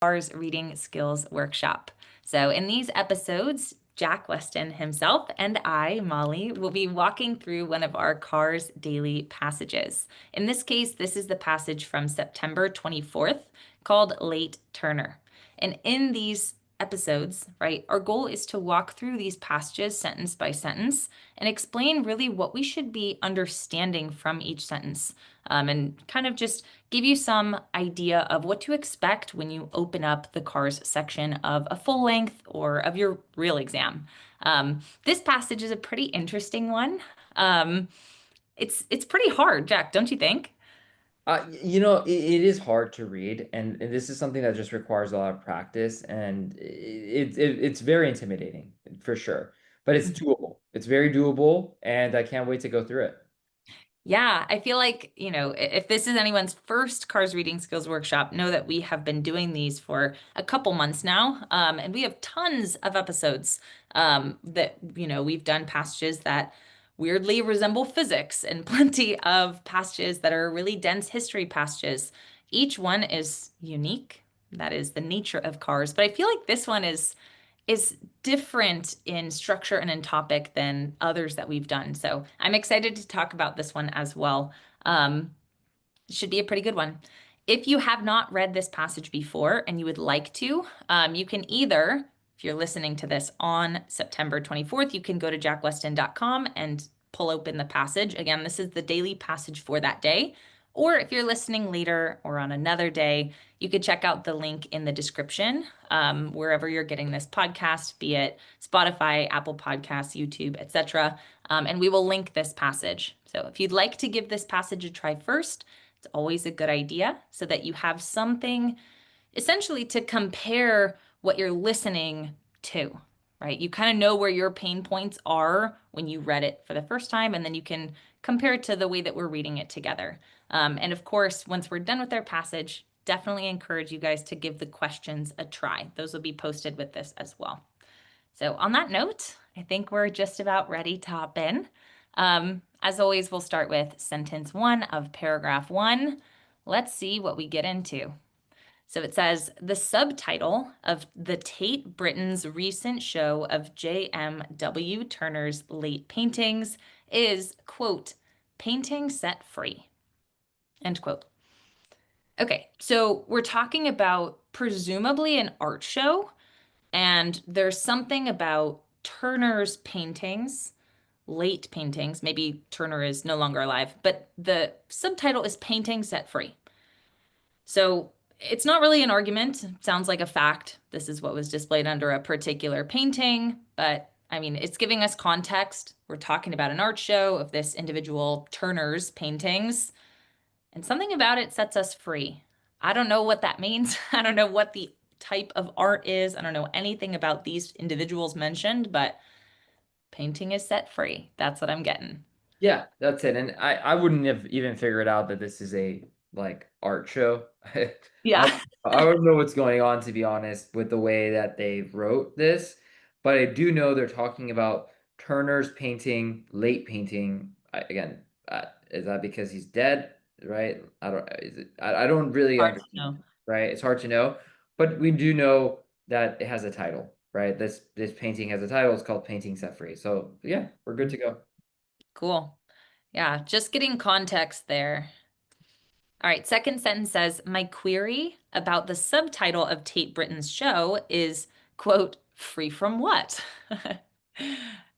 Cars Reading Skills Workshop. So in these episodes, Jack Westin himself and I, Molly, will be walking through one of our Cars Daily passages. In this case, this is the passage from September 24th called Late Turner. And in these episodes, right, our goal is to walk through these passages sentence by sentence and explain really what we should be understanding from each sentence, and kind of just give you some idea of what to expect when you open up the cars section of a full length or of your real exam. This passage is a pretty interesting one. It's pretty hard, Jack, don't you think? It is hard to read, and this is something that just requires a lot of practice, and it's very intimidating for sure. But it's doable. It's very doable, and I can't wait to go through it. Yeah, I feel like, if this is anyone's first Cars Reading Skills Workshop, know that we have been doing these for a couple months now. And we have tons of episodes that, we've done passages that weirdly resemble physics and plenty of passages that are really dense history passages. Each one is unique. That is the nature of cars. But I feel like this one is different in structure and in topic than others that we've done. So I'm excited to talk about this one as well. It should be a pretty good one. If you have not read this passage before and you would like to, you can either, if you're listening to this on September 24th, you can go to jackwestin.com and pull open the passage. Again, this is the daily passage for that day. Or if you're listening later or on another day, you could check out the link in the description, wherever you're getting this podcast, be it Spotify, Apple Podcasts, YouTube, etc. And we will link this passage. So if you'd like to give this passage a try first, it's always a good idea so that you have something essentially to compare what you're listening to, right? You kind of know where your pain points are when you read it for the first time, and then you can compare it to the way that we're reading it together. And of course, once we're done with our passage, definitely encourage you guys to give the questions a try. Those will be posted with this as well. So on that note, I think we're just about ready to hop in. As always, we'll start with sentence 1 of paragraph 1. Let's see what we get into. So it says, the subtitle of the Tate Britain's recent show of J.M.W. Turner's late paintings is, quote, painting set free, end quote. Okay, so we're talking about presumably an art show, and there's something about Turner's paintings, late paintings. Maybe Turner is no longer alive, but the subtitle is Painting Set Free. So it's not really an argument. It sounds like a fact. This is what was displayed under a particular painting, but I mean, it's giving us context. We're talking about an art show of this individual Turner's paintings, and something about it sets us free. I don't know what that means. I don't know what the type of art is. I don't know anything about these individuals mentioned, but painting is set free. That's what I'm getting. Yeah, that's it. And I wouldn't have even figured out that this is a like art show. I Yeah. I don't know what's going on, to be honest, with the way that they wrote this, but I do know they're talking about Turner's painting, late painting. Again, is that because he's dead? Right? I don't. Is it? I don't really Hard to understand. know. Right? It's hard to know, but we do know that it has a title. Right? This painting has a title. It's called Painting Set Free. So yeah, we're good to go. Cool. Yeah, just getting context there. All right, second sentence says, my query about the subtitle of Tate Britain's show is, quote, free from what?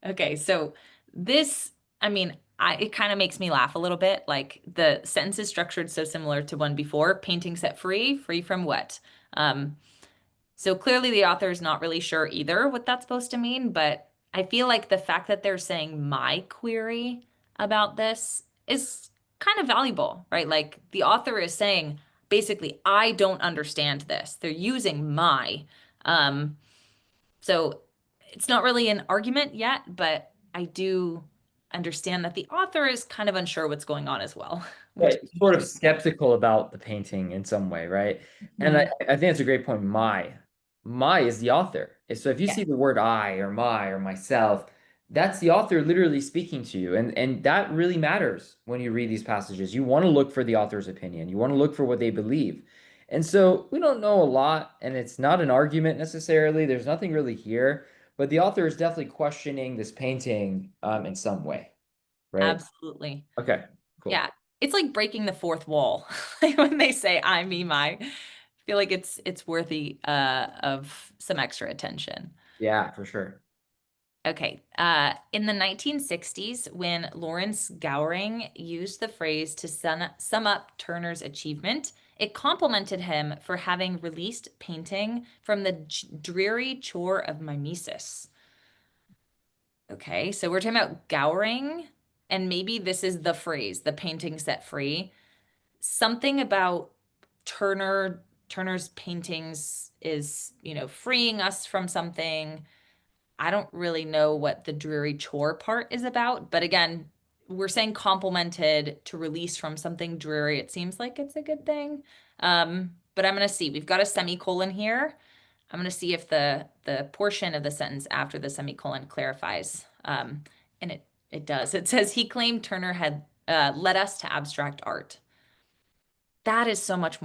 Okay, so this, I mean, it kind of makes me laugh a little bit. Like the sentence is structured so similar to one before, painting set free, free from what? Um, so clearly the author is not really sure either what that's supposed to mean, but I feel like the fact that they're saying my query about this is kind of valuable, right? Like the author is saying, basically, I don't understand this. They're using my. Um, so it's not really an argument yet, but I do understand that the author is kind of unsure what's going on as well, which Right, sort of skeptical about the painting in some way, right? And I, Mhm. I think that's a great point. My is the author. So if you Yeah. see the word I or my or myself, that's the author literally speaking to you. And that really matters when you read these passages. You want to look for the author's opinion. You want to look for what they believe. And so we don't know a lot, and it's not an argument necessarily. There's nothing really here, but the author is definitely questioning this painting in some way, right? Absolutely. Okay, cool. Yeah. It's like breaking the fourth wall. Like when they say I, me, my. I feel like it's worthy of some extra attention. Yeah, for sure. Okay. In the 1960s, when Lawrence Gowring used the phrase to sum up Turner's achievement, it complimented him for having released painting from the dreary chore of mimesis. Okay, so we're talking about Gowring, and maybe this is the phrase, the painting set free. Something about Turner's paintings is, freeing us from something. I don't really know what the dreary chore part is about, but again, we're saying complimented to release from something dreary. It seems like it's a good thing. But I'm gonna see. We've got a semicolon here. I'm gonna see if the portion of the sentence after the semicolon clarifies. And it does. It says he claimed Turner had led us to abstract art. That is so much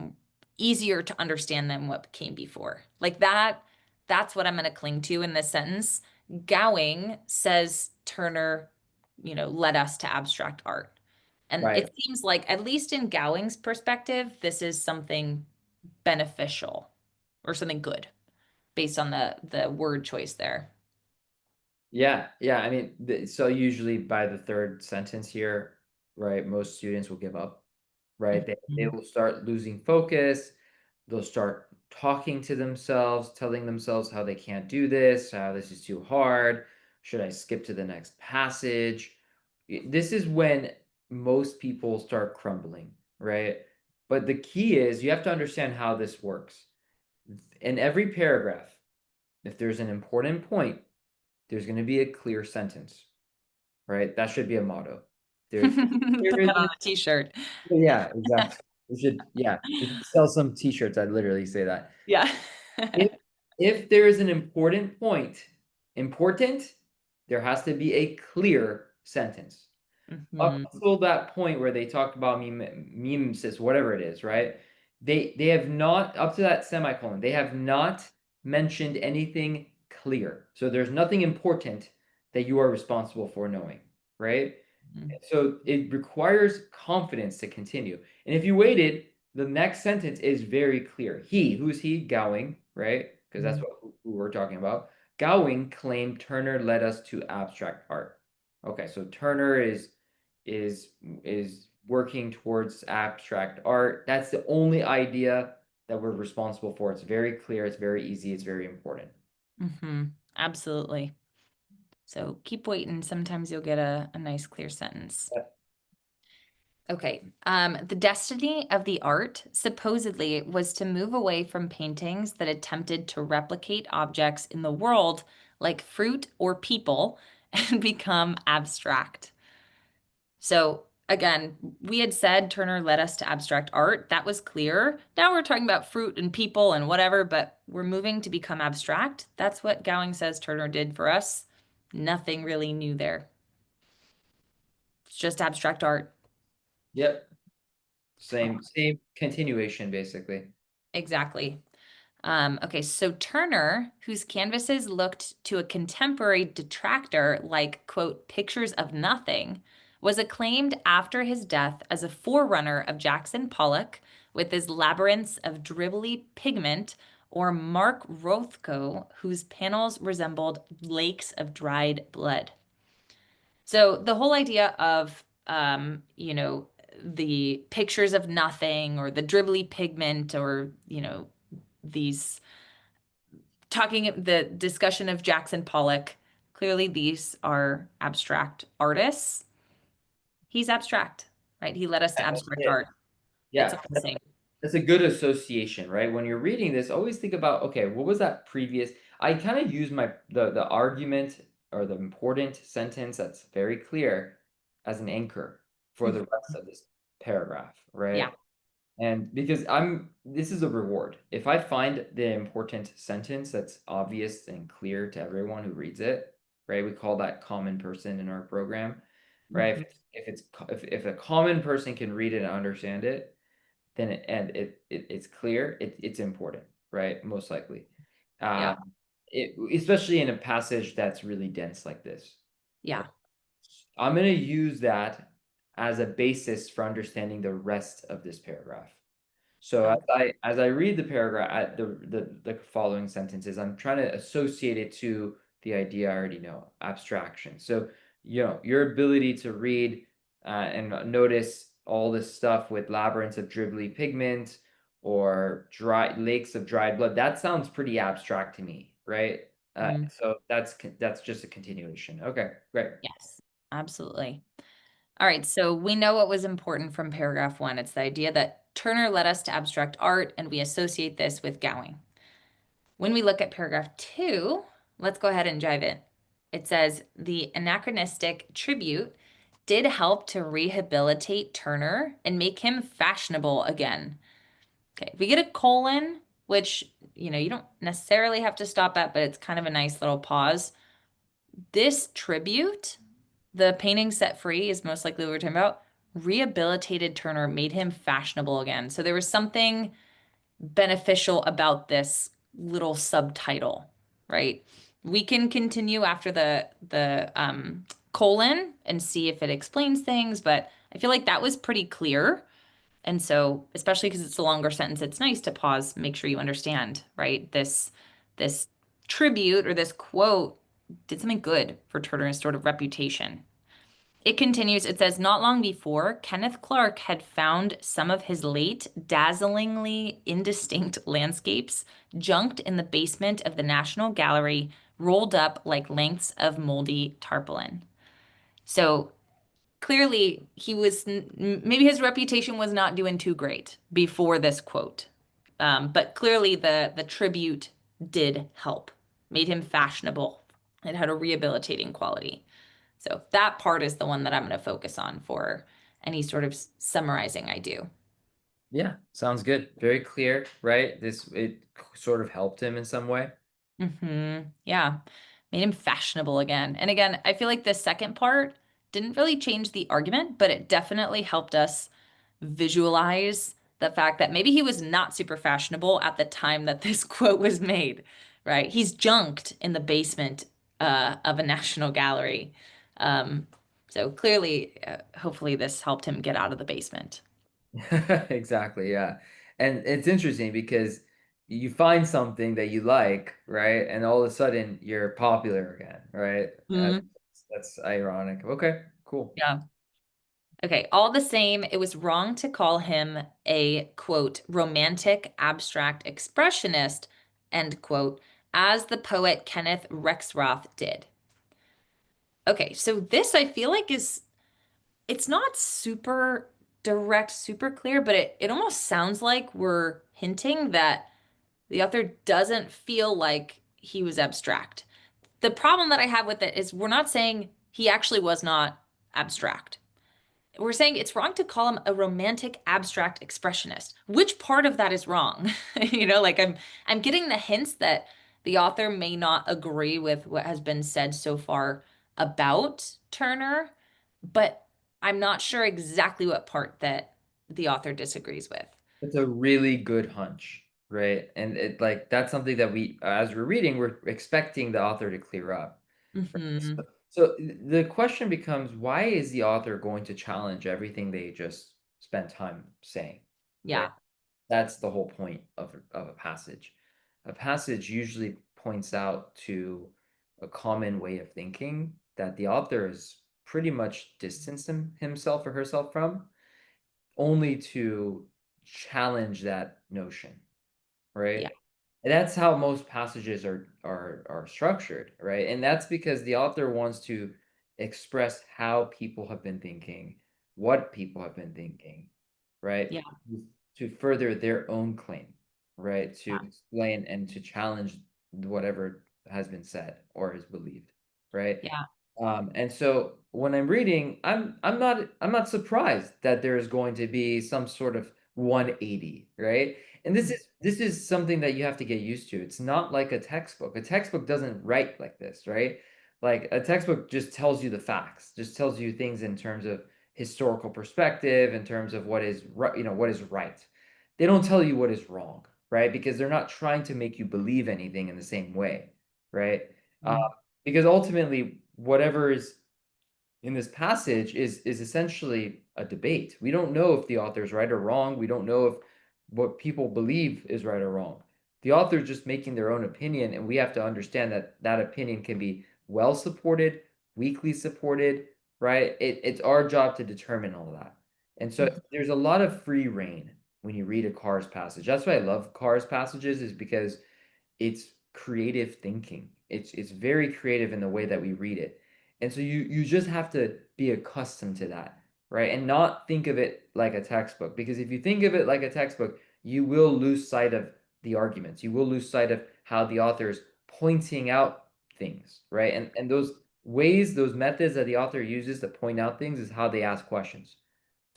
easier to understand than what came before. Like that's what I'm going to cling to in this sentence. Gowing says Turner, led us to abstract art. And Right. it seems like, at least in Gowing's perspective, this is something beneficial or something good based on the word choice there. Yeah, yeah. I mean, so usually by the third sentence here, right, most students will give up, right? They Mhm. will start losing focus. They'll start talking to themselves, telling themselves how they can't do this, how this is too hard. Should I skip to the next passage? This is when most people start crumbling, right? But the key is you have to understand how this works. In every paragraph, if there's an important point, there's going to be a clear sentence, right? That should be a motto. There's there Put that on isn't, a t-shirt. yeah, exactly. We should sell some t-shirts. I literally say that. Yeah. If if there is an important point, important, there has to be a clear sentence. Up Mhm. until that point where they talk about mimesis, whatever it is, right? They have not, up to that semicolon, they have not mentioned anything clear. So there's nothing important that you are responsible for knowing, right? Mhm. So it requires confidence to continue. And if you waited, the next sentence is very clear. Who's he? Gowing, right? Because that's Mhm. who we're talking about. Gowing claimed Turner led us to abstract art. Okay, so Turner is working towards abstract art. That's the only idea that we're responsible for. It's very clear, it's very easy, it's very important. Absolutely. So keep waiting. Sometimes you'll get a nice clear sentence. Yep. Okay. The destiny of the art supposedly was to move away from paintings that attempted to replicate objects in the world like fruit or people and become abstract. So again, we had said Turner led us to abstract art. That was clear. Now we're talking about fruit and people and whatever, but we're moving to become abstract. That's what Gowing says Turner did for us. Nothing really new there. It's just abstract art. Yep. Same continuation, basically. Exactly. Okay, so Turner, whose canvases looked to a contemporary detractor like, quote, pictures of nothing, was acclaimed after his death as a forerunner of Jackson Pollock with his labyrinths of dribbly pigment, or Mark Rothko, whose panels resembled lakes of dried blood. So the whole idea of, the pictures of nothing or the dribbly pigment or, these talking the discussion of Jackson Pollock. Clearly, these are abstract artists. He's abstract, right? He led us to That's abstract it. art. It's Yeah. all the same. That's a good association, right? When you're reading this, always think about, okay, what was that previous? I kind of use the argument or the important sentence that's very clear as an anchor for the Mhm. rest of this paragraph, right? Yeah. And because this is a reward. If I find the important sentence that's obvious and clear to everyone who reads it, right? We call that common person in our program, right? Mhm. If a common person can read it and understand it, then it's clear, it's important, right? Most likely. Yeah. Especially in a passage that's really dense like this. Right? Yeah. I'm going to use that as a basis for understanding the rest of this paragraph. So Okay. as I read the paragraph, the following sentences, I'm trying to associate it to the idea I already know, abstraction. So, your ability to read and notice all this stuff with labyrinths of dribbly pigment or dry lakes of dried blood, that sounds pretty abstract to me, right? Mm, So that's just a continuation. Okay, great. yes, absolutely. All right, so we know what was important from paragraph 1. It's the idea that Turner led us to abstract art, and we associate this with Gowing. When we look at paragraph 2, let's go ahead and dive in. It says the anachronistic tribute did help to rehabilitate Turner and make him fashionable again. Okay, we get a colon, which, you don't necessarily have to stop at, but it's kind of a nice little pause. This tribute, the painting set free, is most likely what we're talking about. Rehabilitated Turner, made him fashionable again. So there was something beneficial about this little subtitle, right? We can continue after the colon and see if it explains things, but I feel like that was pretty clear. And so, especially because it's a longer sentence, it's nice to pause, make sure you understand, right? This tribute or this quote did something good for Turner's sort of reputation. It continues, it says, not long before, Kenneth Clark had found some of his late, dazzlingly indistinct landscapes junked in the basement of the National Gallery, rolled up like lengths of moldy tarpaulin. So clearly, maybe his reputation was not doing too great before this quote. But clearly, the tribute did help, made him fashionable. It had a rehabilitating quality. So that part is the one that I'm going to focus on for any sort of summarizing I do. Yeah, sounds good. Very clear, right? It sort of helped him in some way. Yeah. Made him fashionable again. And again, I feel like the second part didn't really change the argument, but it definitely helped us visualize the fact that maybe he was not super fashionable at the time that this quote was made, right? He's junked in the basement of a national gallery. Um, so clearly, hopefully, this helped him get out of the basement. Exactly, yeah. And it's interesting because you find something that you like, right? And all of a sudden you're popular again, right? Mm, That's ironic. Okay, cool. yeah. Okay, all the same, it was wrong to call him a quote, romantic abstract expressionist, end quote, as the poet Kenneth Rexroth did. Okay, so this I feel like it's not super direct, super clear, but it almost sounds like we're hinting that the author doesn't feel like he was abstract. The problem that I have with it is we're not saying he actually was not abstract. We're saying it's wrong to call him a romantic abstract expressionist. Which part of that is wrong? Like I'm getting the hints that the author may not agree with what has been said so far about Turner, but I'm not sure exactly what part that the author disagrees with. It's a really good hunch, right? And that's something that as we're reading, we're expecting the author to clear up. Hmm. So the question becomes, why is the author going to challenge everything they just spent time saying, right? Yeah. That's the whole point of a passage. A passage usually points out to a common way of thinking that the author has pretty much distanced himself or herself from, only to challenge that notion, Yeah. right? And that's how most passages are structured, right? And that's because the author wants to express how people have been thinking, what people have been thinking, right? Yeah. To further their own claim, right? To Yeah. explain and to challenge whatever has been said or is believed, right? Yeah. And so when I'm reading, I'm not surprised that there is going to be some sort of 180, right? And this Mhm. is this is something that you have to get used to. It's not like a textbook. A textbook doesn't write like this, right? Like a textbook just tells you the facts, just tells you things in terms of historical perspective, in terms of what is right, what is right. they don't tell you what is wrong, right? Because they're not trying to make you believe anything in the same way, right? Uh, Mm. because ultimately, whatever is in this passage is essentially a debate. We don't know if the author is right or wrong. We don't know if what people believe is right or wrong. The author is just making their own opinion, and we have to understand that that opinion can be well supported, weakly supported, right? It's our job to determine all that. And so Mhm. there's a lot of free reign when you read a Cars passage. That's why I love Cars passages, is because it's creative thinking. It's very creative in the way that we read it. And so you just have to be accustomed to that, right? And not think of it like a textbook. Because if you think of it like a textbook, you will lose sight of the arguments. You will lose sight of how the author is pointing out things, right? And those ways, those methods that the author uses to point out things is how they ask questions.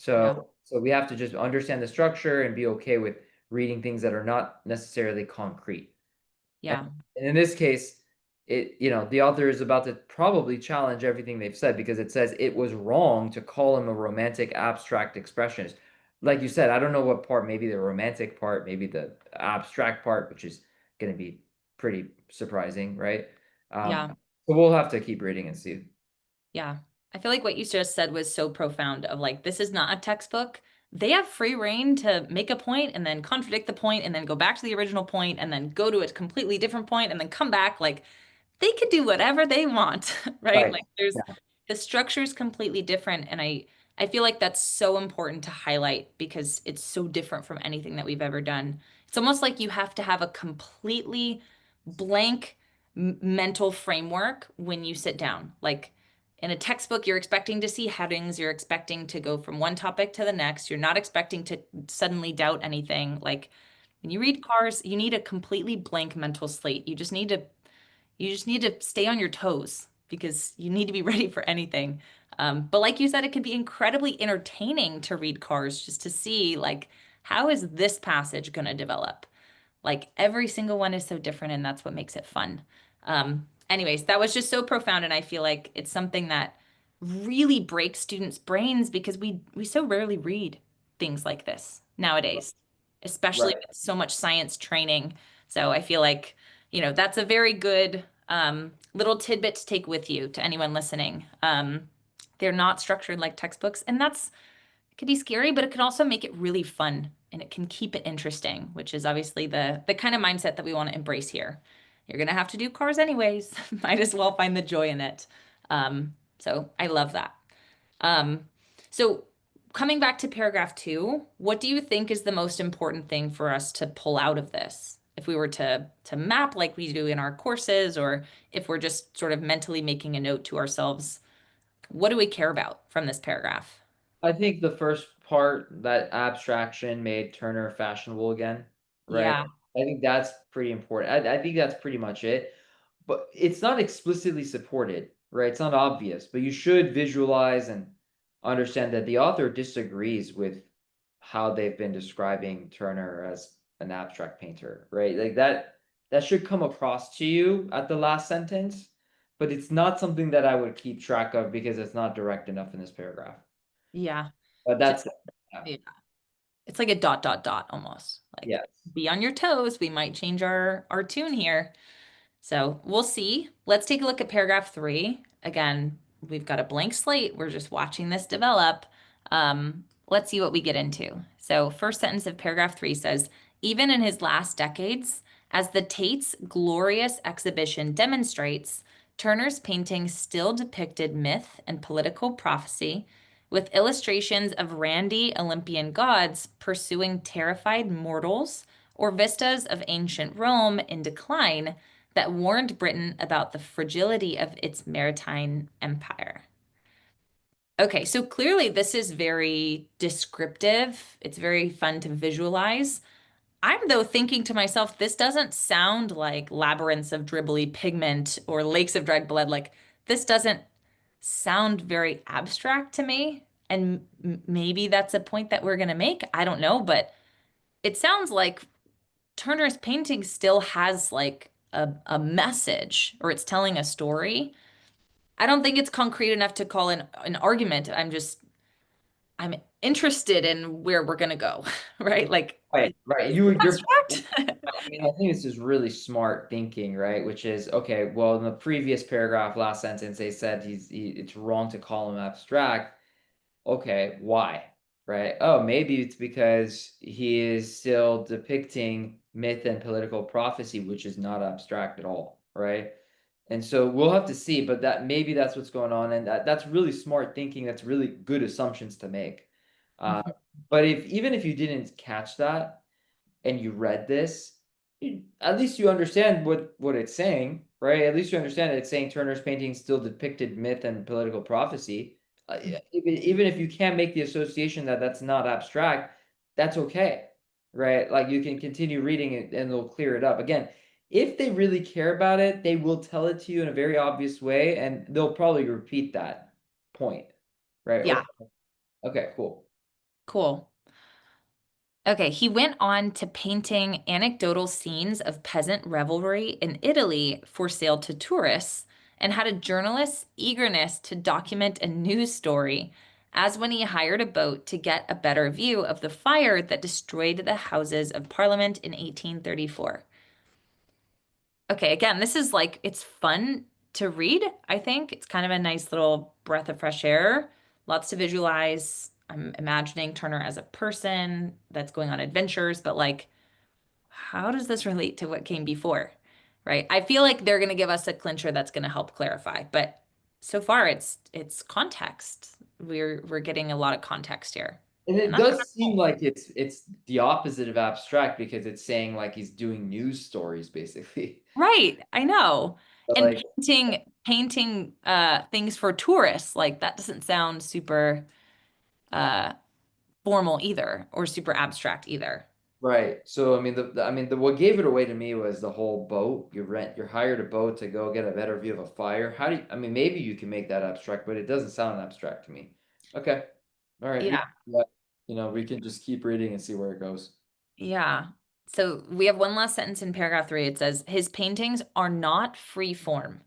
Yeah. So we have to just understand the structure and be okay with reading things that are not necessarily concrete. And Yeah. in this case, the author is about to probably challenge everything they've said because it says it was wrong to call him a romantic abstract expressionist. Like you said, I don't know what part, maybe the romantic part, maybe the abstract part, which is going to be pretty surprising, right? Um, Yeah. so we'll have to keep reading and see. Yeah. I feel like what you just said was so profound of like, this is not a textbook. They have free reign to make a point and then contradict the point and then go back to the original point and then go to a completely different point and then come back. Like they could do whatever they want, right? Right. Like there's Yeah. the structure is completely different. And I feel like that's so important to highlight because it's so different from anything that we've ever done. It's almost like you have to have a completely blank mental framework when you sit down. Like in a textbook, you're expecting to see headings, you're expecting to go from one topic to the next. You're not expecting to suddenly doubt anything. Like when you read Cars, you need a completely blank mental slate. You just need to stay on your toes because you need to be ready for anything. But like you said, it can be incredibly entertaining to read Cars just to see like how is this passage going to develop? Like every single one is so different, and that's what makes it fun. Anyways, that was just so profound, and I feel like it's something that really breaks students' brains because we so rarely read things like this nowadays, especially Right. with so much science training. So I feel like, that's a very good little tidbit to take with you to anyone listening. They're not structured like textbooks, and that's it can be scary, but it can also make it really fun and it can keep it interesting, which is obviously the kind of mindset that we want to embrace here. You're gonna have to do cars anyways. Might as well find the joy in it. So I love that. Um, so coming back to paragraph 2, what do you think is the most important thing for us to pull out of this? If we were to map like we do in our courses, or if we're just sort of mentally making a note to ourselves, what do we care about from this paragraph? I think the first part, that abstraction made Turner fashionable again, right? Yeah. I think that's pretty important. I think that's pretty much it. But it's not explicitly supported, right? It's not obvious, but you should visualize and understand that the author disagrees with how they've been describing Turner as an abstract painter, right? Like that should come across to you at the last sentence, but it's not something that I would keep track of because it's not direct enough in this paragraph. Yeah. But Just that's yeah. yeah. It's like a dot dot dot almost. Like Yes. be on your toes. We might change our tune here. So we'll see. Let's take a look at paragraph 3. Again, we've got a blank slate. We're just watching this develop. Let's see what we get into. So, first sentence of paragraph 3 says, even in his last decades, as the Tate's glorious exhibition demonstrates, Turner's painting still depicted myth and political prophecy, with illustrations of randy Olympian gods pursuing terrified mortals or vistas of ancient Rome in decline that warned Britain about the fragility of its maritime empire. Okay, so clearly this is very descriptive. It's very fun to visualize. I'm, though, thinking to myself, this doesn't sound like labyrinths of dribbly pigment or lakes of dried blood. Like, this doesn't sound very abstract to me. And maybe that's a point that we're going to make. I don't know, but it sounds like Turner's painting still has like a message or it's telling a story. I don't think it's concrete enough to call an argument. I'm interested in where we're gonna go, right? Like, Right, right. is this You're abstract? I mean, I think this is really smart thinking, right? Which is, okay, well, in the previous paragraph, last sentence, they said it's wrong to call him abstract. Okay, why? Right? Oh, maybe it's because he is still depicting myth and political prophecy, which is not abstract at all, right? And so we'll have to see, but that maybe that's what's going on, and that's really smart thinking. That's really good assumptions to make. Uh, Mhm. but if even if you didn't catch that, and you read this, at least you understand what it's saying, right? At least you understand that it's saying Turner's painting still depicted myth and political prophecy. Even if you can't make the association that that's not abstract, that's okay, right? Like you can continue reading it and they'll clear it up. Again, if they really care about it, they will tell it to you in a very obvious way, and they'll probably repeat that point, right? Yeah, Okay, okay, cool. cool. Okay, he went on to painting anecdotal scenes of peasant revelry in Italy for sale to tourists and had a journalist's eagerness to document a news story, as when he hired a boat to get a better view of the fire that destroyed the Houses of Parliament in 1834. Okay, again, this is like, it's fun to read, I think. It's kind of a nice little breath of fresh air. Lots to visualize. I'm imagining Turner as a person that's going on adventures, but like, how does this relate to what came before? Right? I feel like they're going to give us a clincher that's going to help clarify, but so far it's context. We're getting a lot of context here. And And it that's kind of does seem cool. like it's the opposite of abstract because it's saying like he's doing news stories basically. Right, I know. But And like painting things for tourists, like that doesn't sound super uh formal either or super abstract either. right. So I mean the what gave it away to me was the whole boat. You hired a boat to go get a better view of a fire. How do you, I mean maybe you can make that abstract, but it doesn't sound abstract to me. Okay. All right. Yeah. We can just keep reading and see where it goes. Yeah. So we have one last sentence in paragraph 3. It says, his paintings are not free form.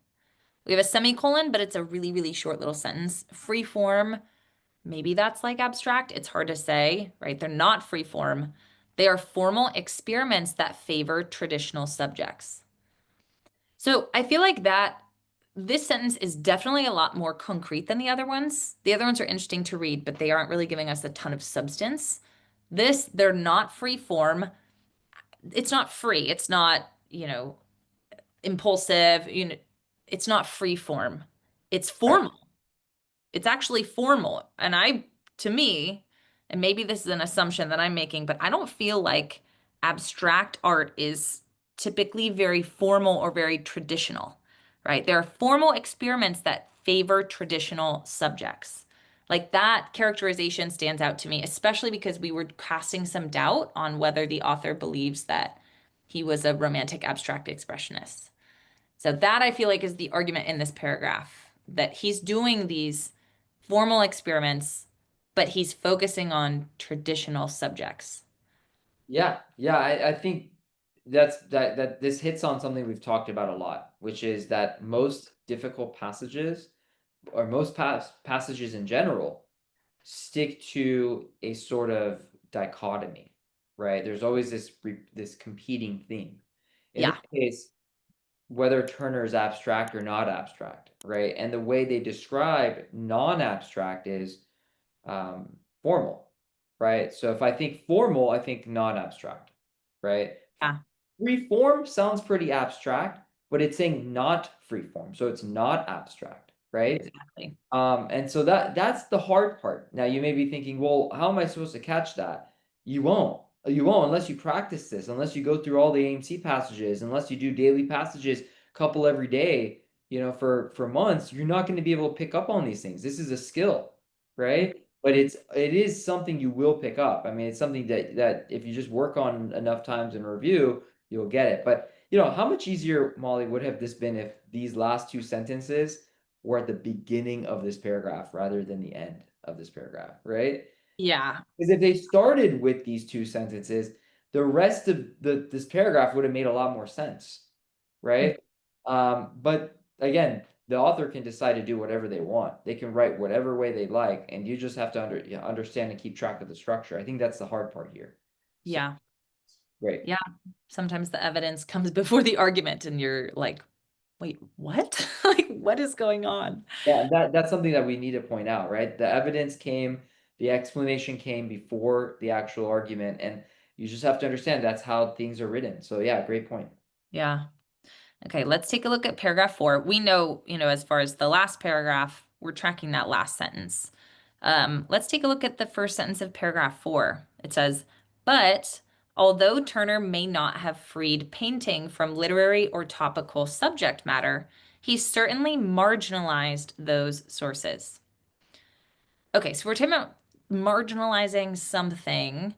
We have a semicolon, but it's a really, really short little sentence. Free form, maybe that's like abstract. It's hard to say, right? They're not free form. They are formal experiments that favor traditional subjects. So I feel like that this sentence is definitely a lot more concrete than the other ones. The other ones are interesting to read, but they aren't really giving us a ton of substance. This, they're not free form. It's not free. It's not, impulsive, it's not free form. It's Right. formal. It's actually formal. And to me, and maybe this is an assumption that I'm making, but I don't feel like abstract art is typically very formal or very traditional, right? There are formal experiments that favor traditional subjects. Like that characterization stands out to me, especially because we were casting some doubt on whether the author believes that he was a romantic abstract expressionist. So that I feel like is the argument in this paragraph that he's doing these formal experiments, but he's focusing on traditional subjects. Yeah, yeah, I think that this hits on something we've talked about a lot, which is that most difficult passages or most passages in general stick to a sort of dichotomy, right? There's always this competing theme. In this Yeah, case, whether Turner is abstract or not abstract, right? And the way they describe non-abstract is formal, right? So if I think formal, I think non-abstract, right? yeah, Free form sounds pretty abstract, but it's saying not free form, so it's not abstract, right? exactly. And so that's the hard part. Now you may be thinking, well, how am I supposed to catch that? You won't. You won't unless you practice this, unless you go through all the AMC passages, unless you do daily passages, couple every day, for months, you're not going to be able to pick up on these things. This is a skill, right? But it is something you will pick up. I mean, it's something that if you just work on enough times in review, you'll get it. But how much easier, Molly, would have this been if these last two sentences were at the beginning of this paragraph rather than the end of this paragraph, right? Yeah. Because if they started with these two sentences, the rest of this paragraph would have made a lot more sense, right? But again, the author can decide to do whatever they want. They can write whatever way they like, and you just have to understand and keep track of the structure. I think that's the hard part here. So Yeah. great. Yeah. Sometimes the evidence comes before the argument and you're like, wait, what? Like, what is going on? Yeah, that's something that we need to point out, right? The evidence came, the explanation came before the actual argument, and you just have to understand that's how things are written. So yeah, great point. Yeah. Okay, let's take a look at paragraph 4. We know, as far as the last paragraph, we're tracking that last sentence. Let's take a look at the first sentence of paragraph 4. It says, but although Turner may not have freed painting from literary or topical subject matter, he certainly marginalized those sources. Okay, so we're talking about marginalizing something,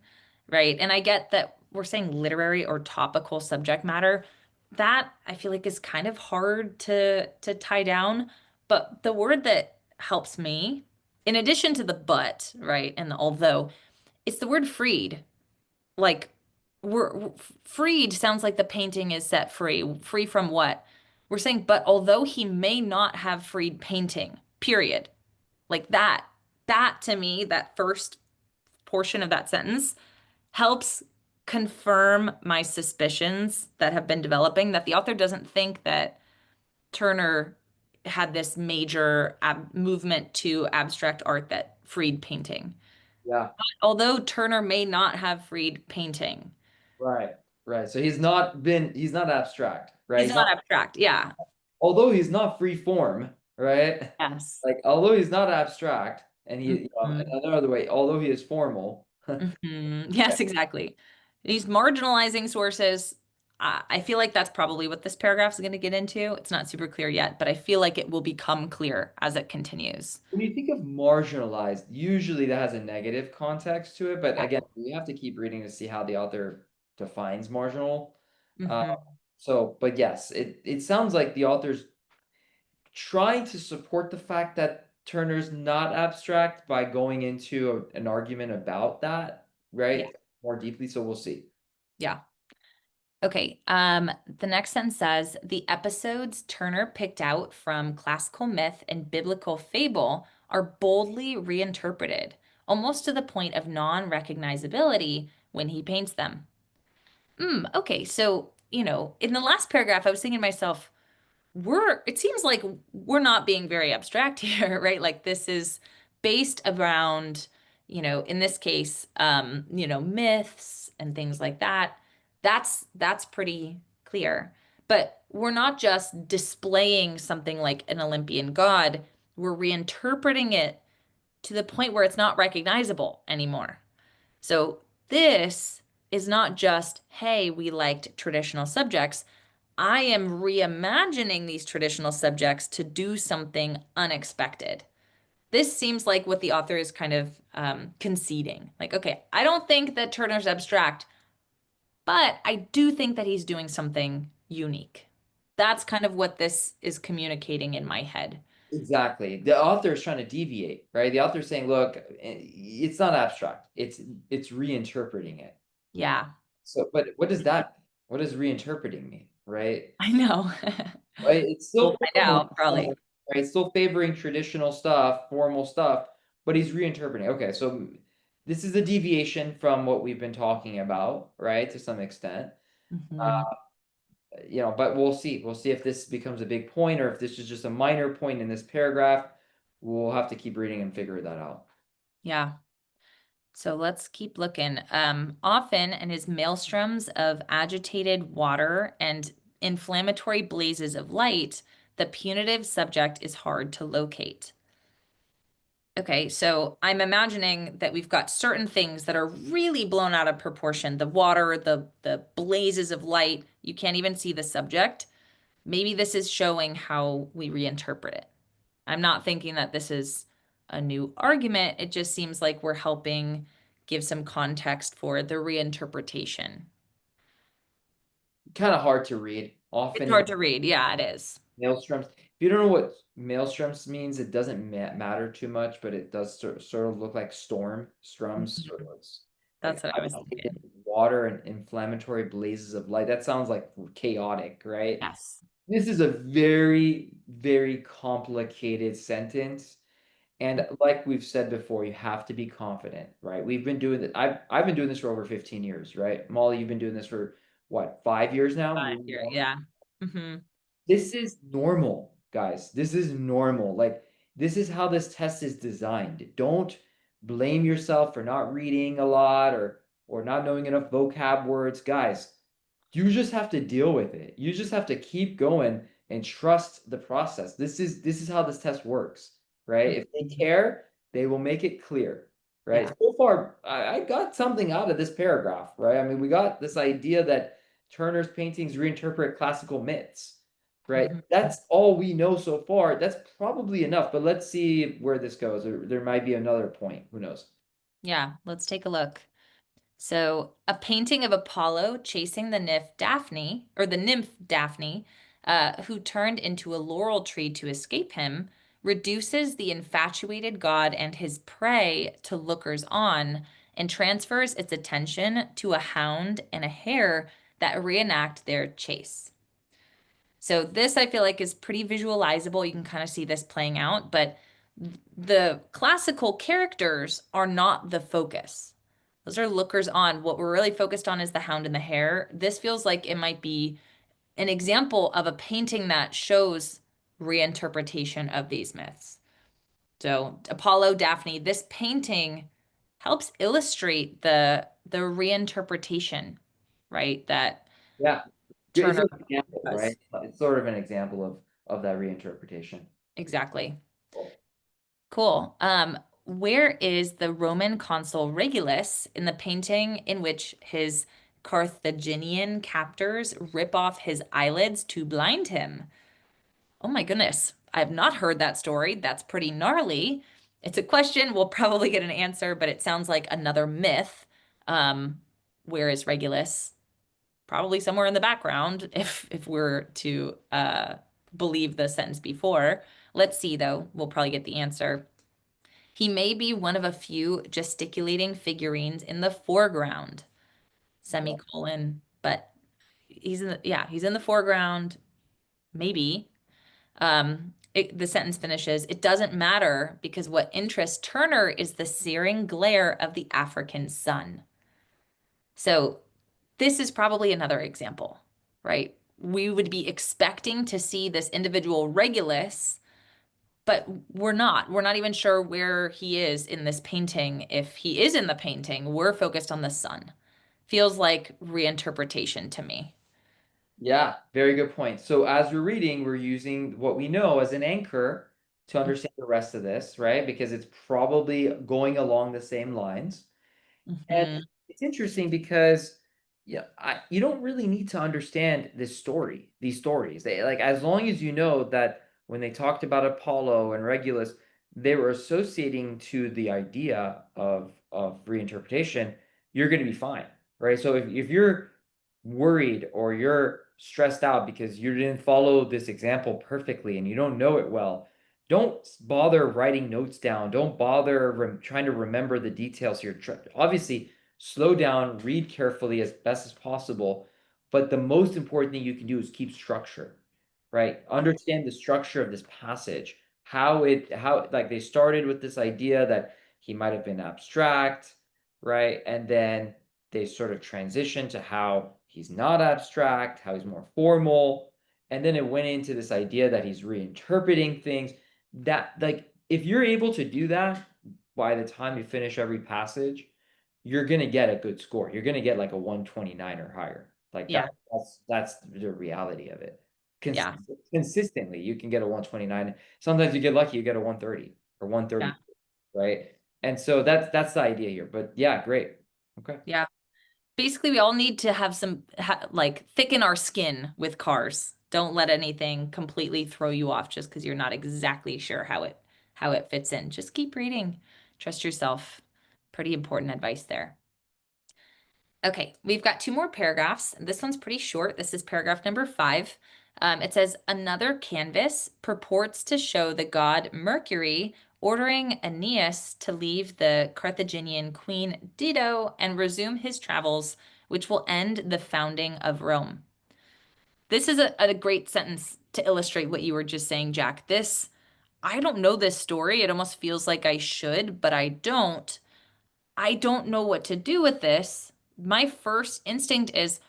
right? And I get that we're saying literary or topical subject matter. That I feel like is kind of hard to tie down, but the word that helps me, in addition to the but, right, and the although, it's the word freed. Like we're freed sounds like the painting is set free. Free from what? We're saying, but although he may not have freed painting, period. Like that to me, that first portion of that sentence helps confirm my suspicions that have been developing that the author doesn't think that Turner had this major movement to abstract art that freed painting. Yeah, Although Turner may not have freed painting, right, right. So he's not abstract, right? he's He's not not, abstract. Yeah. although he's not free form, right? Yes. Like although he's not abstract, and Mhm. another way, although he is formal. Yes, exactly. These marginalizing sources, I feel like that's probably what this paragraph is going to get into. It's not super clear yet, but I feel like it will become clear as it continues. When you think of marginalized, usually that has a negative context to it, but Yeah. again, we have to keep reading to see how the author defines marginal. Uh, Hmm. but yes, it sounds like the author's trying to support the fact that Turner's not abstract by going into an argument about that, Yeah. right? More deeply, so we'll see. Yeah. Okay. The next sentence says the episodes Turner picked out from classical myth and biblical fable are boldly reinterpreted, almost to the point of non-recognizability when he paints them. Okay. So, in the last paragraph, I was thinking to myself, it seems like we're not being very abstract here, right? Like this is based around, in this case, myths and things like that. That's pretty clear. But we're not just displaying something like an Olympian god, we're reinterpreting it to the point where it's not recognizable anymore. So this is not just, hey, we liked traditional subjects. I am reimagining these traditional subjects to do something unexpected. This seems like what the author is kind of conceding. Like, okay, I don't think that Turner's abstract, but I do think that he's doing something unique. That's kind of what this is communicating in my head. Exactly. The author is trying to deviate, right? The author is saying, look, it's not abstract. It's reinterpreting it. Yeah, So, but what does reinterpreting mean, right? I know. Right? It's We'll still find formal, out probably. right? It's still favoring traditional stuff, formal stuff, but he's reinterpreting. Okay, so this is a deviation from what we've been talking about, right? To some extent. Hmm. Uh, but we'll see. We'll see if this becomes a big point or if this is just a minor point in this paragraph. We'll have to keep reading and figure that out. Yeah. So let's keep looking. Often in his maelstroms of agitated water and inflammatory blazes of light, the punitive subject is hard to locate. Okay, so I'm imagining that we've got certain things that are really blown out of proportion. The water, the blazes of light, you can't even see the subject. Maybe this is showing how we reinterpret it. I'm not thinking that this is a new argument. It just seems like we're helping give some context for the reinterpretation. Kind of hard to read. It's Often in hard to read. Yeah, it is. maelstroms. If you don't know what maelstroms means, it doesn't matter too much, but it does sort of look like storm strums, sort of Mhm. like That's what I was agitated thinking. water and inflammatory blazes of light. That sounds like chaotic, right? Yes. This is a very, very complicated sentence. And like we've said before, you have to be confident, right? We've been doing that. I've been doing this for over 15 years, right? Molly, you've been doing this for what, 5 years now? Five Maybe year, more. yeah. Hmm. This is normal, guys. This is normal. Like, this is how this test is designed. Don't blame yourself for not reading a lot or not knowing enough vocab words. Guys, you just have to deal with it. You just have to keep going and trust the process. This is how this test works, right? If they care, they will make it clear, right? Yeah. So far, I got something out of this paragraph, right? I mean, we got this idea that Turner's paintings reinterpret classical myths, right? Mhm. That's all we know so far. That's probably enough, but let's see where this goes. There might be another point. Who knows? Yeah, let's take a look. So, a painting of Apollo chasing the nymph Daphne, who turned into a laurel tree to escape him, reduces the infatuated god and his prey to lookers on and transfers its attention to a hound and a hare that reenact their chase. So this I feel like is pretty visualizable. You can kind of see this playing out, but the classical characters are not the focus. Those are lookers on. What we're really focused on is the hound and the hare. This feels like it might be an example of a painting that shows reinterpretation of these myths. So Apollo, Daphne, this painting helps illustrate the reinterpretation, right? That Yeah. It's Turner an example, does. right? It's sort of an example of that reinterpretation. Exactly. Cool. Cool. Where is the Roman consul Regulus in the painting in which his Carthaginian captors rip off his eyelids to blind him? Oh my goodness. I have not heard that story. That's pretty gnarly. It's a question. We'll probably get an answer, but it sounds like another myth. Um, where is Regulus? Probably somewhere in the background if we're to believe the sentence before. Let's see though. We'll probably get the answer. He may be one of a few gesticulating figurines in the foreground, semicolon, but he's in the foreground, maybe. The sentence finishes, it doesn't matter because what interests Turner is the searing glare of the African sun. So this is probably another example, right? We would be expecting to see this individual Regulus, but we're not. We're not even sure where he is in this painting. If he is in the painting, we're focused on the sun. Feels like reinterpretation to me. Yeah, very good point. So as we're reading, we're using what we know as an anchor to understand the rest of this, right? Because it's probably going along the same lines. And Hmm. it's interesting because yeah, you don't really need to understand this story, these stories. Like as long as you know that when they talked about Apollo and Regulus, they were associating to the idea of reinterpretation, you're going to be fine, right? So if you're worried or you're stressed out because you didn't follow this example perfectly and you don't know it well, don't bother writing notes down. Don't bother trying to remember the details here. Obviously, slow down, read carefully as best as possible. But the most important thing you can do is keep structure, right? Understand the structure of this passage, how like they started with this idea that he might have been abstract, right? And then they sort of transitioned to how he's not abstract, how he's more formal. And then it went into this idea that he's reinterpreting things that like if you're able to do that by the time you finish every passage, you're gonna get a good score. You're gonna get like a 129 or higher. Like Yeah, that's the reality of it. yeah, Consistently, you can get a 129. Sometimes you get lucky, you get a 130 or yeah, 130, right? And so that's the idea here. But yeah, great. Okay. yeah. Basically, we all need to have like thicken our skin with cars. Don't let anything completely throw you off just because you're not exactly sure how it fits in. Just keep reading. Trust yourself. Pretty important advice there. Okay, we've got two more paragraphs. This one's pretty short. This is paragraph number 5. It says, another canvas purports to show the god Mercury ordering Aeneas to leave the Carthaginian queen Dido and resume his travels, which will end the founding of Rome. This is a great sentence to illustrate what you were just saying, Jack. I don't know this story. It almost feels like I should, but I don't. I don't know what to do with this. My first instinct is,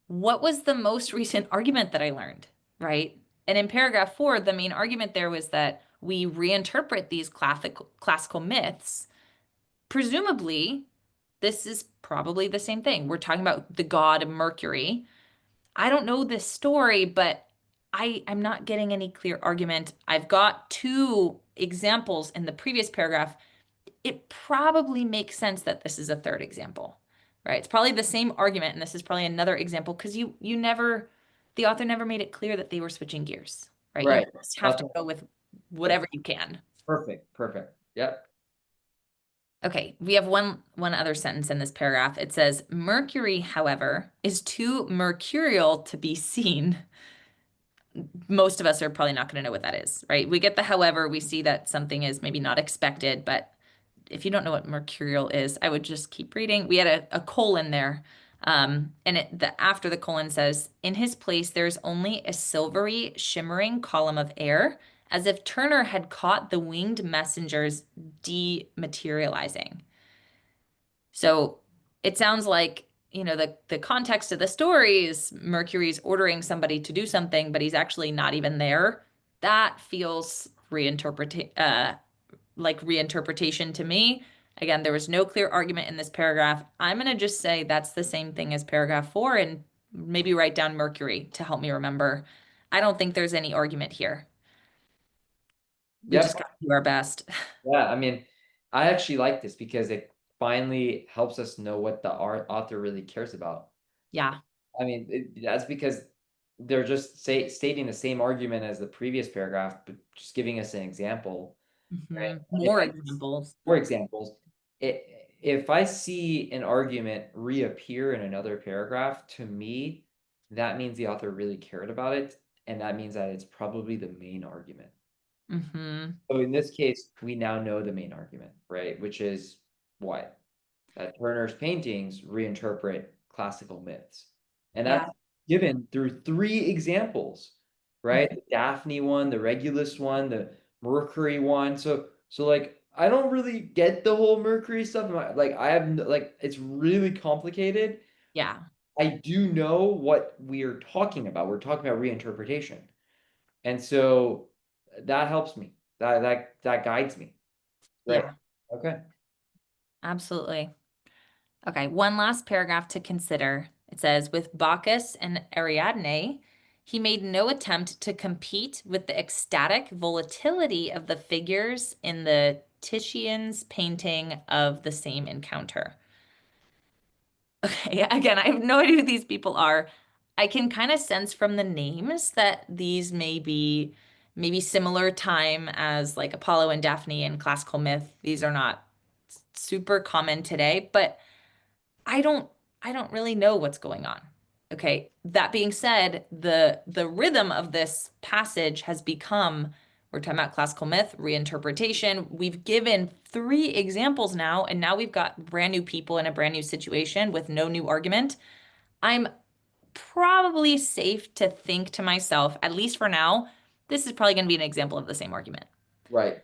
what was the most recent argument that I learned? Right? And in paragraph 4, the main argument there was that we reinterpret these classical myths. Presumably, this is probably the same thing. We're talking about the god Mercury. I don't know this story, but I'm not getting any clear argument. I've got two examples in the previous paragraph. It probably makes sense that this is a third example, right? It's probably the same argument, and this is probably another example because you never, the author never made it clear that they were switching gears, right? You Right. just have to Nothing. go with That's whatever you can. perfect. Perfect. Yep. Okay, we have one other sentence in this paragraph. It says, Mercury, however, is too mercurial to be seen. Most of us are probably not going to know what that is, right? We get the however, we see that something is maybe not expected, but if you don't know what mercurial is, I would just keep reading. We had a colon there. And after the colon says, in his place, there's only a silvery, shimmering column of air, as if Turner had caught the winged messengers dematerializing. So it sounds like, the context of the story is Mercury's ordering somebody to do something, but he's actually not even there. That feels like reinterpretation to me. Again, there was no clear argument in this paragraph. I'm going to just say that's the same thing as paragraph 4 and maybe write down Mercury to help me remember. I don't think there's any argument here. We Yep. just got to do our best. Yeah. I mean, I actually like this because it finally helps us know what the author really cares about. Yeah. I mean, that's because they're just stating the same argument as the previous paragraph, but just giving us an example, right? If More I, examples. for examples, if I see an argument reappear in another paragraph, to me, that means the author really cared about it, and that means that it's probably the main argument. Hmm. So in this case, we now know the main argument, right? Which is what? That Turner's paintings reinterpret classical myths. And Yeah. that's given through three examples, right? The Daphne one, the Regulus one, the Mercury one. So like I don't really get the whole Mercury stuff. Like I have like it's really complicated. Yeah. I do know what we're talking about. We're talking about reinterpretation. And so that helps me. That guides me. Right. Yeah. Okay. Absolutely. Okay, one last paragraph to consider. It says, with Bacchus and Ariadne, he made no attempt to compete with the ecstatic volatility of the figures in the Titian's painting of the same encounter. Okay, again, I have no idea who these people are. I can kind of sense from the names that these may be maybe similar time as like Apollo and Daphne in classical myth. These are not super common today, but I don't I don't really know what's going on. Okay. That being said, the rhythm of this passage has become, we're talking about classical myth, reinterpretation. We've given 3 examples now, and now we've got brand new people in a brand new situation with no new argument. I'm probably safe to think to myself, at least for now, this is probably going to be an example of the same argument. Right.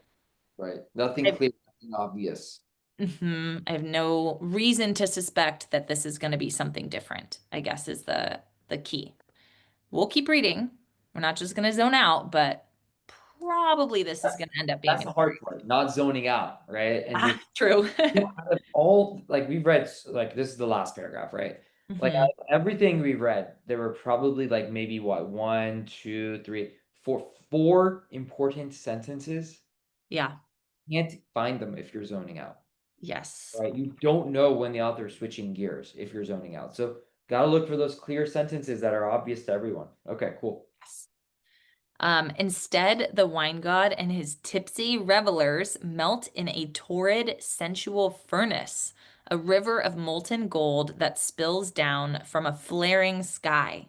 Right. Nothing I've, clear, nothing obvious. I have no reason to suspect that this is going to be something different, I guess is the key. We'll keep reading. We're not just going to zone out, but probably this is That's going to end up being that's the hard part, not zoning out, right? And just true. out of all like we've read like this is the last paragraph, right? Like Hmm. out of everything we've read, there were probably like maybe what one, two, three, four important sentences. Yeah. Can't find them if you're zoning out, Yes. right? You don't know when the author is switching gears if you're zoning out. So gotta look for those clear sentences that are obvious to everyone. Okay, cool. Yes. Instead, the wine god and his tipsy revelers melt in a torrid, sensual furnace, a river of molten gold that spills down from a flaring sky.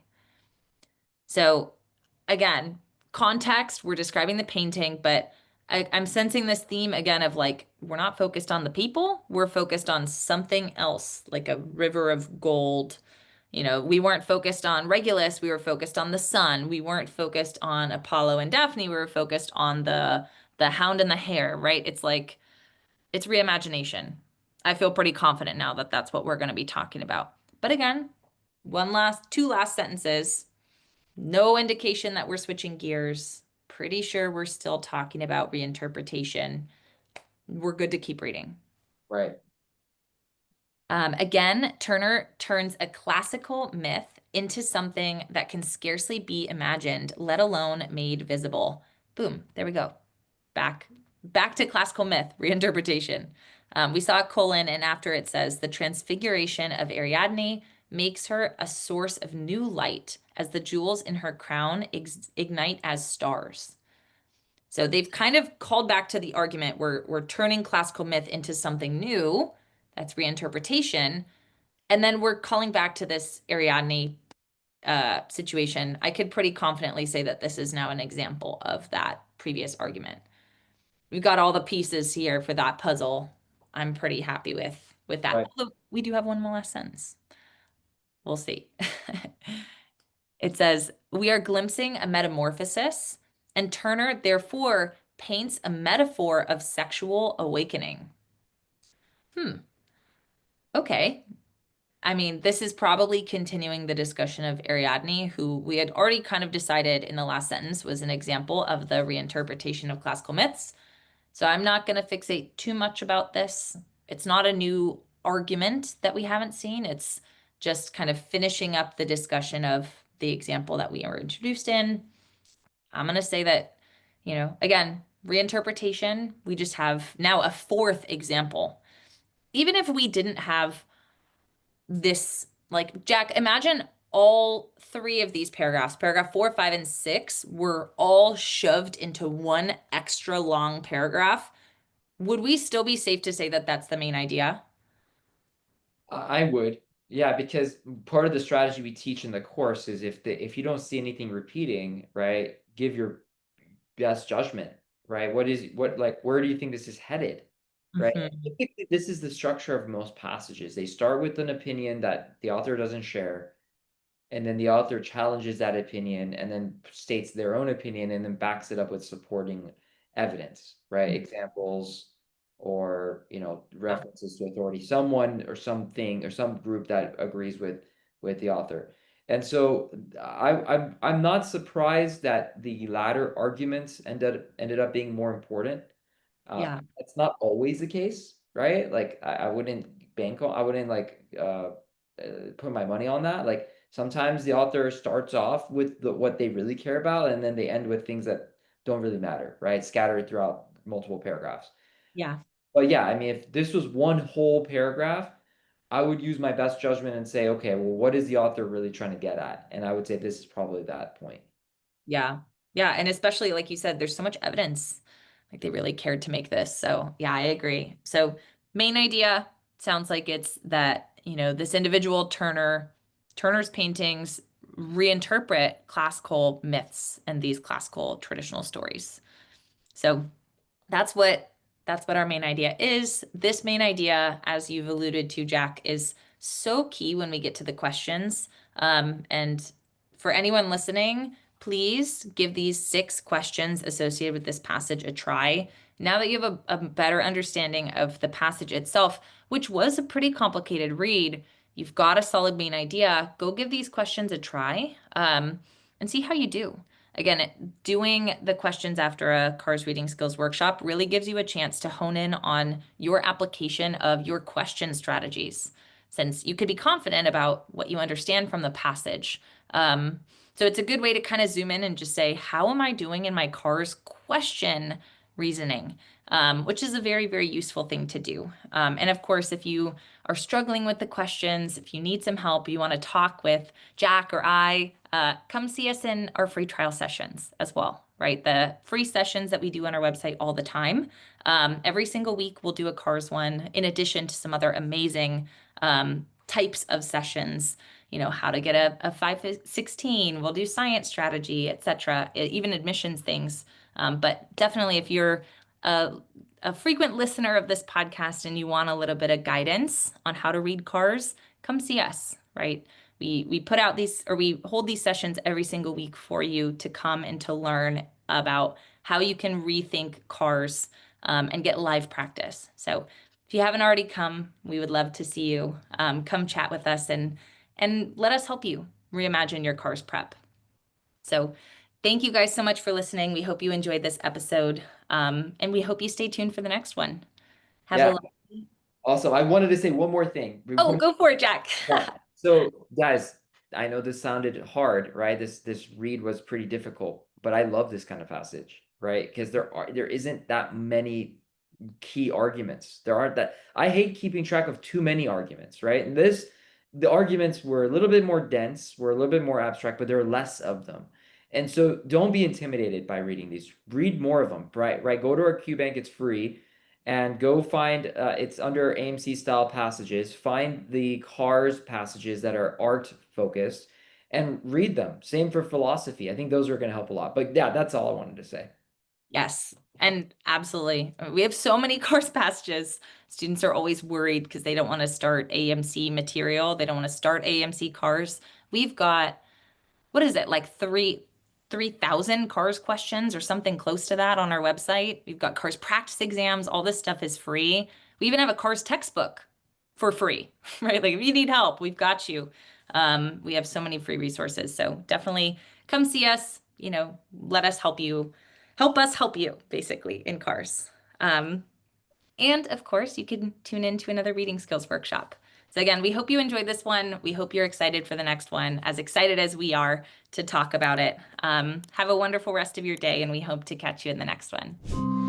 So, again, context, we're describing the painting, but I'm sensing this theme again of like, we're not focused on the people, we're focused on something else, like a river of gold. We weren't focused on Regulus, we were focused on the sun. We weren't focused on Apollo and Daphne, we were focused on the hound and the hare, right? It's like it's reimagination. I feel pretty confident now that that's what we're going to be talking about. But again, two last sentences. No indication that we're switching gears. Pretty sure we're still talking about reinterpretation. We're good to keep reading. Right. Again, Turner turns a classical myth into something that can scarcely be imagined, let alone made visible. Boom, there we go. Back, back to classical myth, reinterpretation. We saw a colon, and after it says, the transfiguration of Ariadne makes her a source of new light as the jewels in her crown ignite as stars. So they've kind of called back to the argument we're turning classical myth into something new. That's reinterpretation. And then we're calling back to this Ariadne situation. I could pretty confidently say that this is now an example of that previous argument. We've got all the pieces here for that puzzle. I'm pretty happy with that. Right. Although we do have one more last sentence. We'll see. It says, we are glimpsing a metamorphosis, and Turner therefore paints a metaphor of sexual awakening. Okay. I mean, this is probably continuing the discussion of Ariadne, who we had already kind of decided in the last sentence was an example of the reinterpretation of classical myths. So I'm not going to fixate too much about this. It's not a new argument that we haven't seen. It's just kind of finishing up the discussion of the example that we were introduced in. I'm going to say that, again, reinterpretation, we just have now a fourth example. Even if we didn't have this, like, Jack, imagine all three of these paragraphs, paragraph 4, 5, and 6, were all shoved into one extra long paragraph. Would we still be safe to say that that's the main idea? I would. Yeah, because part of the strategy we teach in the course is if you don't see anything repeating, right, give your best judgment, right? Where do you think this is headed? Right? Hmm. Typically, this is the structure of most passages. They start with an opinion that the author doesn't share, and then the author challenges that opinion and then states their own opinion and then backs it up with supporting evidence, right? Examples or Yeah. references to authority, someone or something or some group that agrees with the author. And so I'm not surprised that the latter arguments ended up being more important. Yeah. It's not always the case, right? Like I wouldn't I wouldn't put my money on that. Like sometimes the author starts off with what they really care about, and then they end with things that don't really matter, right? Scattered throughout multiple paragraphs. Yeah. But yeah, I mean, if this was one whole paragraph, I would use my best judgment and say, okay, well, what is the author really trying to get at? And I would say this is probably that point. Yeah. Yeah. And especially, like you said, there's so much evidence. Like they really cared to make this. So, yeah, I agree. So, main idea sounds like it's that, this individual Turner's paintings reinterpret classical myths and these classical traditional stories. So, that's what that's what our main idea is. This main idea, as you've alluded to, Jack, is so key when we get to the questions. And for anyone listening, please give these 6 questions associated with this passage a try. Now that you have a better understanding of the passage itself, which was a pretty complicated read, you've got a solid main idea. Go give these questions a try, and see how you do. Again, doing the questions after a CARS reading skills workshop really gives you a chance to hone in on your application of your question strategies, since you could be confident about what you understand from the passage. So it's a good way to kind of zoom in and just say, how am I doing in my CARS question reasoning? Which is a very, very useful thing to do. And of course, if you are struggling with the questions, if you need some help, you want to talk with Jack or I, come see us in our free trial sessions as well, right? The free sessions that we do on our website all the time. Every single week, we'll do a CARS one in addition to some other amazing types of sessions. How to get a 516, we'll do science strategy, etc., even admissions things. But definitely, if you're a frequent listener of this podcast and you want a little bit of guidance on how to read CARS, come see us, right? We put out these, or we hold these sessions every single week for you to come and to learn about how you can rethink cars and get live practice. So if you haven't already come, we would love to see you. Come chat with us and let us help you reimagine your cars prep. So thank you guys so much for listening. We hope you enjoyed this episode, and we hope you stay tuned for the next one. Have a Yeah. lovely... Also, I wanted to say one more thing. Oh, go for it, Jack. Yeah. So, guys, I know this sounded hard, right? This read was pretty difficult, but I love this kind of passage, right? Because there isn't that many key arguments. There aren't that. I hate keeping track of too many arguments, right? And the arguments were a little bit more dense, were a little bit more abstract, but there are less of them. And so don't be intimidated by reading these. Read more of them, right? Right. Go to our Q Bank, it's free. And go find it's under AMC style passages. Find the cars passages that are art focused and read them. Same for philosophy. I think those are going to help a lot. But yeah, that's all I wanted to say. Yes, and absolutely. We have so many course passages. Students are always worried because they don't want to start AMC material. They don't want to start AMC cars. We've got, what is it, like 3,000 cars questions or something close to that on our website. We've got cars practice exams. All this stuff is free. We even have a cars textbook for free, right? Like if you need help, we've got you. We have so many free resources. So definitely come see us, let us help you, help us help you basically in cars. And of course, you can tune in to another reading skills workshop. So again, we hope you enjoyed this one. We hope you're excited for the next one, as excited as we are to talk about it. Have a wonderful rest of your day, and we hope to catch you in the next one.